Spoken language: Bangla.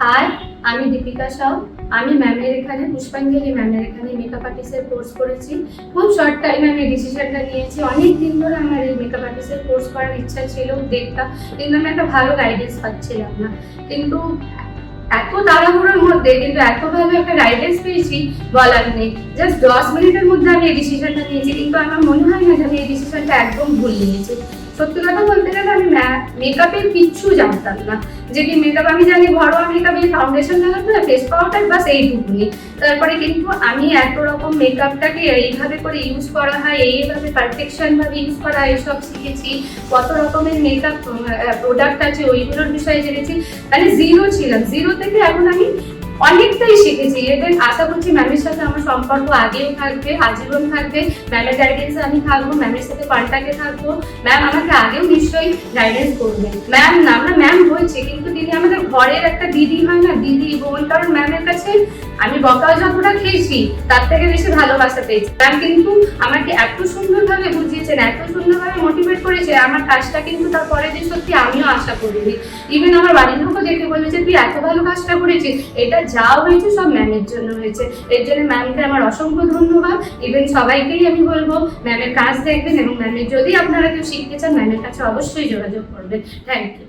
হাই, আমি দীপিকা সাউ। আমি ম্যামের এখানে পুষ্পাঞ্জলি ম্যামের এখানে মেকআপ আর্টিস্টের কোর্স করেছি। খুব শর্ট টাইমে আমি ডিসিশনটা নিয়েছি। অনেক দিন ধরে আমার এই মেকআপ আর্টিস্টের কোর্স করার ইচ্ছা ছিল, দেখতাম, কিন্তু আমি একটা ভালো গাইডেন্স পাচ্ছিলাম না। কিন্তু এত তাড়াহুড়োর মধ্যে কিন্তু এত ভালো একটা গাইডেন্স পেয়েছি, বলার নেই। জাস্ট 10 মিনিটের মধ্যে আমি এই ডিসিশনটা নিয়েছি, কিন্তু আমার মনে হয় না যে আমি এই ডিসিশনটা একদম ভুল নিয়েছি। সত্যি কথা বলতে গেলে আমি মেকআপের কিচ্ছু জানতাম না। যে কি মেকআপ আমি জানি, ঘরোয়া মেকআপ, এই ফাউন্ডেশন লাগাতে হয়, ফেস পাউডার, বাস এইটুকুনি। তারপরে কিন্তু আমি এত রকম মেকআপটাকে এইভাবে করে ইউজ করা হয়, এইভাবে পারফেকশন ভাবে ইউজ করা হয়, এইসব শিখেছি। কত রকমের মেকআপ প্রোডাক্ট আছে ওইগুলোর বিষয়ে জেনেছি। মানে জিরো ছিলাম, জিরো থেকে এখন আমি অনেকটাই শিখেছি। এবার আশা করছি ম্যামের সাথে আমার সম্পর্ক আগেও থাকবে, আজীবন থাকবে। ম্যামের গাইডেন্সে আমি থাকবো, ম্যামের সাথে কন্ট্যাক্টে থাকবো। ম্যাম আমাকে আগেও নিশ্চয়ই গাইডেন্স করবেন। ম্যাম না, আমরা ম্যাম বলছি, কিন্তু তিনি আমাদের ঘরের একটা দিদি হয় না, দিদি বোন। কারণ ম্যামের কাছে আমি বকাও যতটা খেয়েছি তার থেকে বেশি ভালোবাসা পেয়েছি। ম্যাম কিন্তু আমাকে এত সুন্দরভাবে বুঝিয়েছেন, এত সুন্দরভাবে মোটিভেট করেছে, আমার কাজটা কিন্তু তারপরে যে সত্যি আমিও আশা করিনি। ইভেন আমার বাড়ির লোকও দেখে বলেছে তুই এত ভালো কাজটা করেছিস, এটা যা হয়েছে সব ম্যামের জন্য হয়েছে। এর জন্য ম্যামকে আমার অসংখ্য ধন্যবাদ। ইভেন সবাইকেই আমি বলবো ম্যামের কাজ দেখবেন, এবং ম্যামের যদি আপনারা কেউ শিখতে চান ম্যামের কাছে অবশ্যই যোগাযোগ করবেন। Thank you.